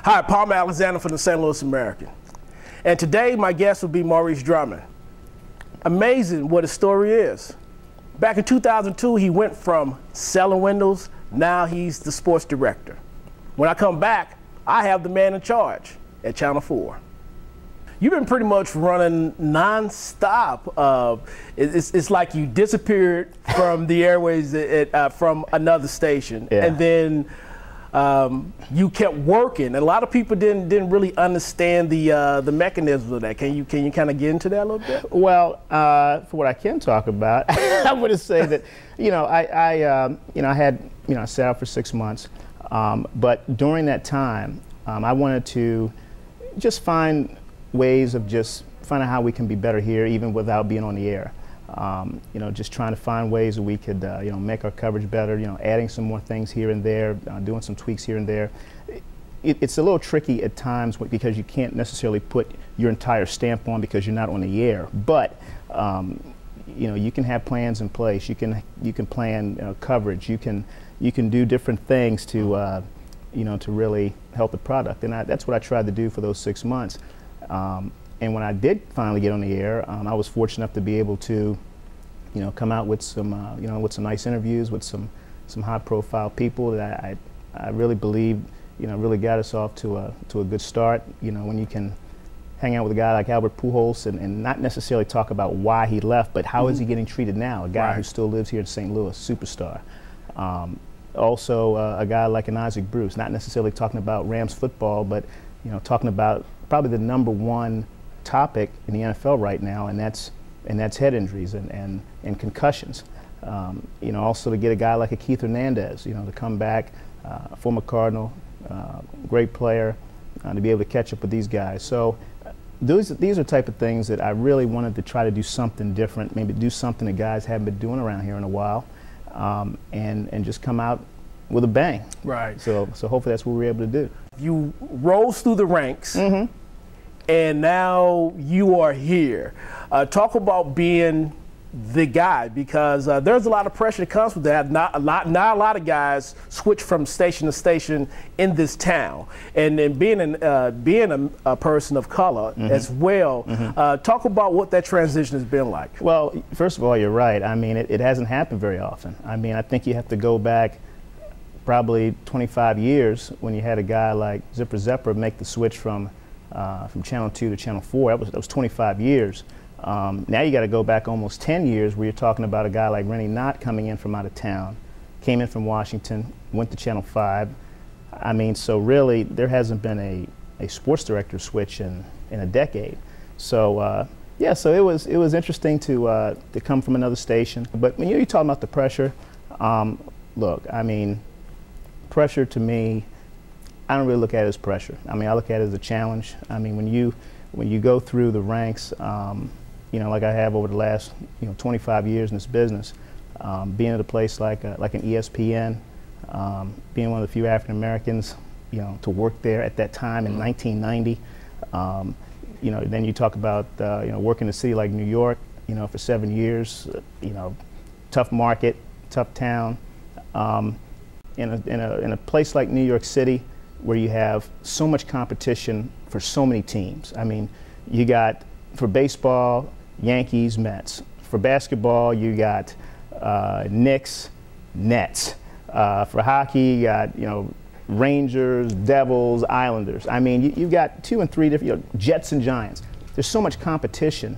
Hi, Palmer Alexander from the St. Louis American. And today my guest will be Maurice Drummond. Amazing what his story is. Back in 2002, he went from selling windows, now he's the sports director. When I come back, I have the man in charge at Channel 4. You've been pretty much running non-stop. It's like you disappeared from the airways from another station, and then you kept working. And a lot of people didn't really understand the mechanism of that. Can you kind of get into that a little bit? Well, for what I can talk about, I would say that I sat out for 6 months, but during that time, I wanted to just find ways of just finding out how we can be better here, even without being on the air. Just trying to find ways that we could, make our coverage better. Adding some more things here and there, doing some tweaks here and there. It's a little tricky at times because you can't necessarily put your entire stamp on because you're not on the air. But you can have plans in place. You can plan coverage. You can do different things to to really help the product. And that's what I tried to do for those 6 months. And when I did finally get on the air, I was fortunate enough to be able to, come out with some, with some nice interviews with some high-profile people that I really believe, really got us off to a good start. When you can hang out with a guy like Albert Pujols and not necessarily talk about why he left, but how is he getting treated now? A guy who still lives here in St. Louis, superstar. Also, a guy like an Isaac Bruce, not necessarily talking about Rams football, but talking about probably the #1 topic in the NFL right now, and that's head injuries and concussions. Also to get a guy like a Keith Hernandez, to come back, former Cardinal, great player, to be able to catch up with these guys. So these are the type of things that I really wanted to try to do something different, maybe do something that guys haven't been doing around here in a while, and just come out with a bang. Right. So hopefully that's what we're able to do. You rose through the ranks, and now you are here. Talk about being the guy, because there's a lot of pressure that comes with that. Not a lot of guys switch from station to station in this town, and then being a person of color as well. Talk about what that transition has been like. Well, first of all, you're right. I mean, it hasn't happened very often. I mean, I think you have to go back probably 25 years when you had a guy like Zipper Zepper make the switch from Channel 2 to Channel 4. That was 25 years. Now you got to go back almost 10 years where you're talking about a guy like Rennie Knott coming in from out of town, came in from Washington, went to Channel 5. I mean, so really there hasn't been a sports director switch in a decade. So yeah, so it was interesting to come from another station. But when you're talking about the pressure, look, I mean, pressure to me, I don't really look at it as pressure. I mean, I look at it as a challenge. I mean, when you go through the ranks, like I have over the last 25 years in this business, being at a place like an ESPN, being one of the few African Americans, to work there at that time in 1990. Then you talk about working in a city like New York, for 7 years. Tough market, tough town. In a place like New York City, where you have so much competition for so many teams. I mean, you got, for baseball, Yankees, Mets. For basketball, you got Knicks, Nets. For hockey, you got Rangers, Devils, Islanders. I mean, you've got 2 and 3 different Jets and Giants. There's so much competition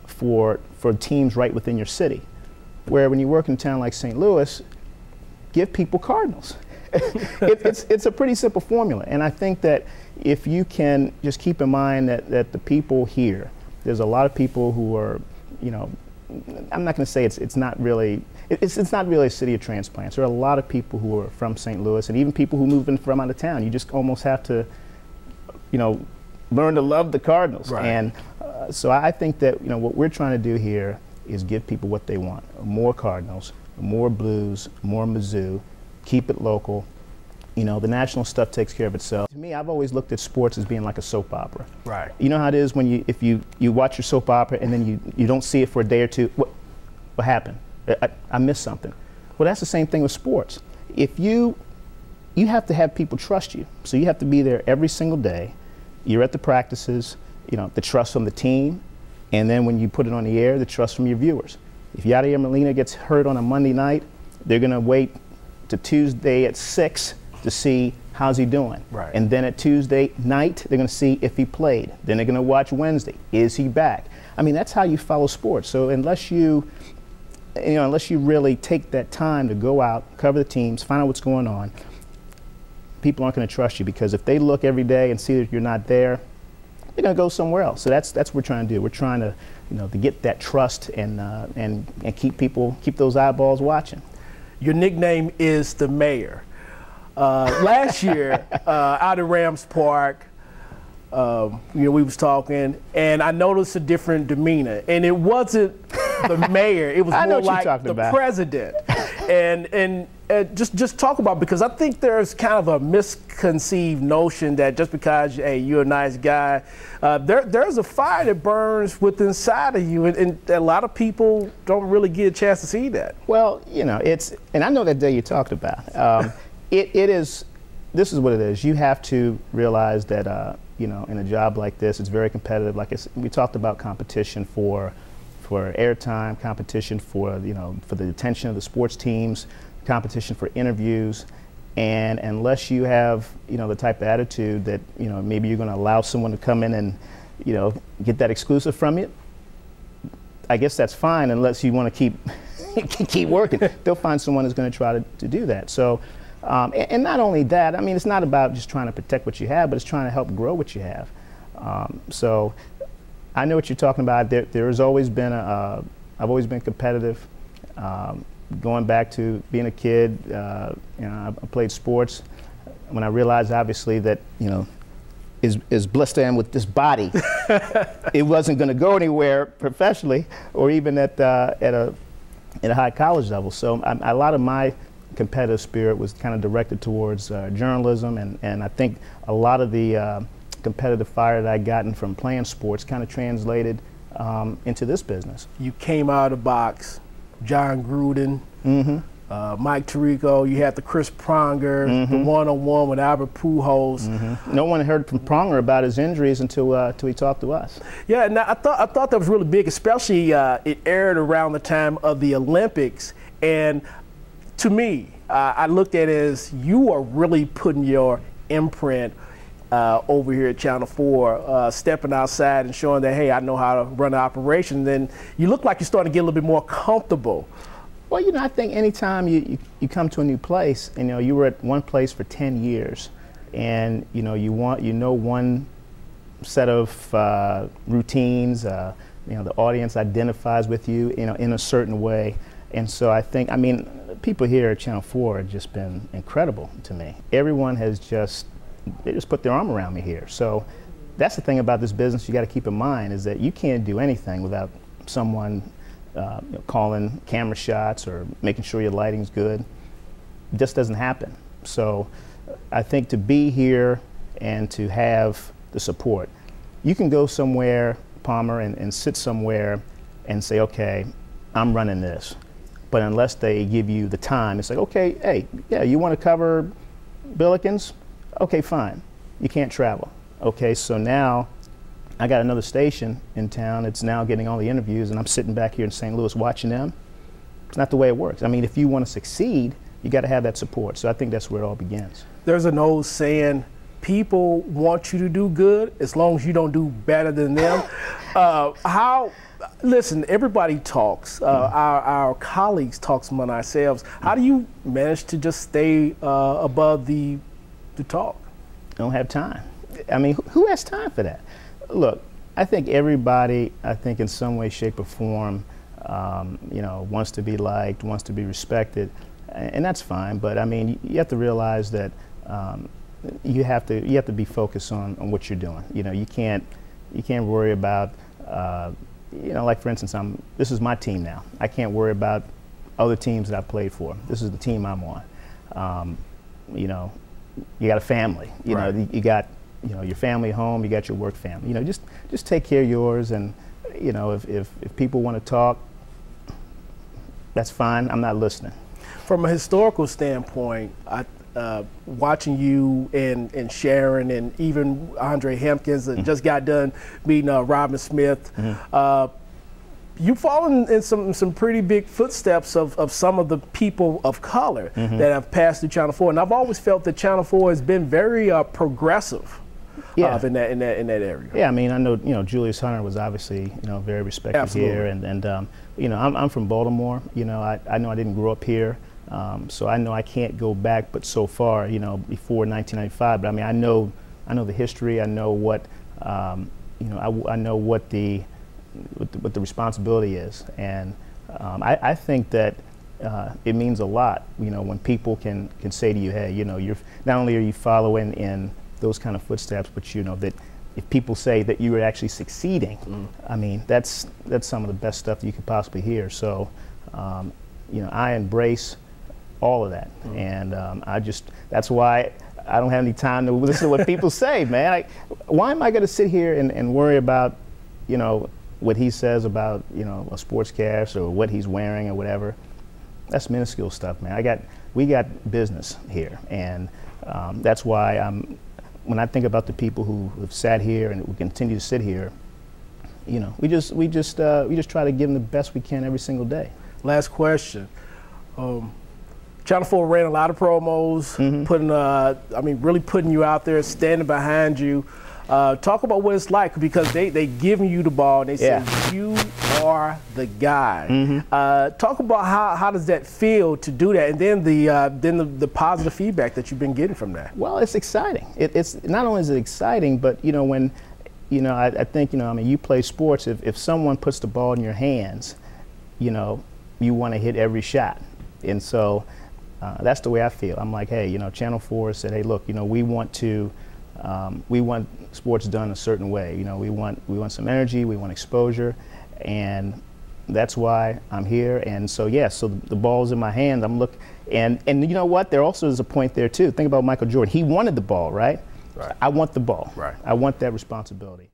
for teams right within your city. Where when you work in a town like St. Louis, give people Cardinals. It's a pretty simple formula, and I think that if you can just keep in mind that the people here, there's a lot of people who are, I'm not going to say it's not really a city of transplants. There are a lot of people who are from St. Louis, and even people who move in from out of town. You just almost have to, learn to love the Cardinals. Right. And so I think that what we're trying to do here is give people what they want: more Cardinals, more Blues, more Mizzou. Keep it local. The national stuff takes care of itself. To me, I've always looked at sports as being like a soap opera. Right. You know how it is when if you watch your soap opera and then you don't see it for a day or two. What happened? I missed something. Well, that's the same thing with sports. If you you have to have people trust you. So you have to be there every single day. You're at the practices, you know, the trust from the team, and then when you put it on the air, the trust from your viewers. If Yadier Molina gets hurt on a Monday night, they're going to wait to Tuesday at 6 to see how's he doing. Right. And then at Tuesday night, they're going to see if he played. Then they're going to watch Wednesday. Is he back? I mean, that's how you follow sports. So unless you really take that time to go out, cover the teams, find out what's going on, people aren't going to trust you, because if they look every day and see that you're not there, they're going to go somewhere else. So that's what we're trying to do. We're trying to, to get that trust and keep those eyeballs watching. Your nickname is the Mayor. Last year, out at Rams Park, we was talking, and I noticed a different demeanor, and it wasn't the mayor; it was more like the president. And just talk about, because I think there's kind of a misconceived notion that just because you're a nice guy, there's a fire that burns within inside of you, and a lot of people don't really get a chance to see that. Well, and I know that day you talked about. This is what it is. You have to realize that, in a job like this, it's very competitive. Like we talked about competition for airtime, competition for the attention of the sports teams, competition for interviews, and unless you have, the type of attitude that, maybe you're going to allow someone to come in and, get that exclusive from you, I guess that's fine, unless you want to keep working. They'll find someone who's going to try to do that. So. And not only that, I mean, it's not about just trying to protect what you have, but it's trying to help grow what you have. So I know what you're talking about. There has always been I've always been competitive. Going back to being a kid, I played sports. When I realized, obviously, that, as blessed I am with this body, it wasn't going to go anywhere professionally or even at a high college level. So a lot of my competitive spirit was kind of directed towards journalism, and I think a lot of the competitive fire that I gotten from playing sports kind of translated into this business. You came out of the box, John Gruden, Mike Tirico, you had the Chris Pronger, the one-on-one with Albert Pujols. No one heard from Pronger about his injuries until he talked to us. Yeah, and I thought that was really big, especially it aired around the time of the Olympics, and to me, I looked at it as you are really putting your imprint over here at Channel 4, stepping outside and showing that, hey, I know how to run an operation. Then you look like you're starting to get a little bit more comfortable. Well, I think anytime you come to a new place, and you were at one place for 10 years, and one set of routines, the audience identifies with you, in a certain way. And so I think, people here at Channel 4 have just been incredible to me. Everyone has they just put their arm around me here. So that's the thing about this business you got to keep in mind, is that you can't do anything without someone calling camera shots or making sure your lighting's good. It just doesn't happen. So I think to be here and to have the support, you can go somewhere, Palmer, and sit somewhere and say, okay, I'm running this. But unless they give you the time, it's like, okay, hey, yeah, you want to cover Billikens? Okay, fine. You can't travel. Okay, so now I got another station in town. It's now getting all the interviews, and I'm sitting back here in St. Louis watching them. It's not the way it works. If you want to succeed, you got to have that support. So I think that's where it all begins. There's an old saying, people want you to do good as long as you don't do better than them. Listen, everybody talks. Our colleagues talk among ourselves. How do you manage to just stay above the talk? I don't have time. Who has time for that? Look, I think everybody, in some way, shape, or form, wants to be liked, wants to be respected, and that's fine. But you have to realize that you have to be focused on what you're doing. You can't worry about. Like for instance, this is my team now. I can't worry about other teams that I've played for. This is the team I'm on. You got a family. Right. You got your family at home. You got your work family. Just take care of yours. And if people want to talk, that's fine. I'm not listening. From a historical standpoint, watching you and Sharon and even Andre Hempkins that just got done meeting Robin Smith. You've fallen in some pretty big footsteps of some of the people of color that have passed through Channel 4, and I've always felt that Channel 4 has been very progressive in that area. Yeah, I mean, I know Julius Hunter was obviously very respected here, and I'm from Baltimore. I know I didn't grow up here, so I know I can't go back but so far before 1995. But I mean, I know the history. I know what I know what the responsibility is, and I think that it means a lot, when people can say to you, hey, you're not only are you following in those kind of footsteps, but that if people say that you are actually succeeding, I mean, that's some of the best stuff that you could possibly hear. So, I embrace all of that, and that's why I don't have any time to listen to what people say, man. Why am I going to sit here and worry about, what he says about, a sportscaster or what he's wearing or whatever? That's minuscule stuff, man. We got business here, and that's why when I think about the people who have sat here and who continue to sit here, we just try to give them the best we can every single day. Last question. Channel 4 ran a lot of promos, really putting you out there, standing behind you. Talk about what it's like, because they giving you the ball and they say you are the guy. Talk about how does that feel to do that, and then the positive feedback that you've been getting from that. Well, it's exciting. It's not only is it exciting, but when I think you play sports. If someone puts the ball in your hands, you want to hit every shot, and so that's the way I feel. I'm like, hey, Channel 4 said, hey, look, we want sports done a certain way. We want some energy, we want exposure, and that's why I'm here. And so so the ball's in my hand. I'm and you know what? There also is a point there too. Think about Michael Jordan. He wanted the ball, right? I want the ball. I want that responsibility.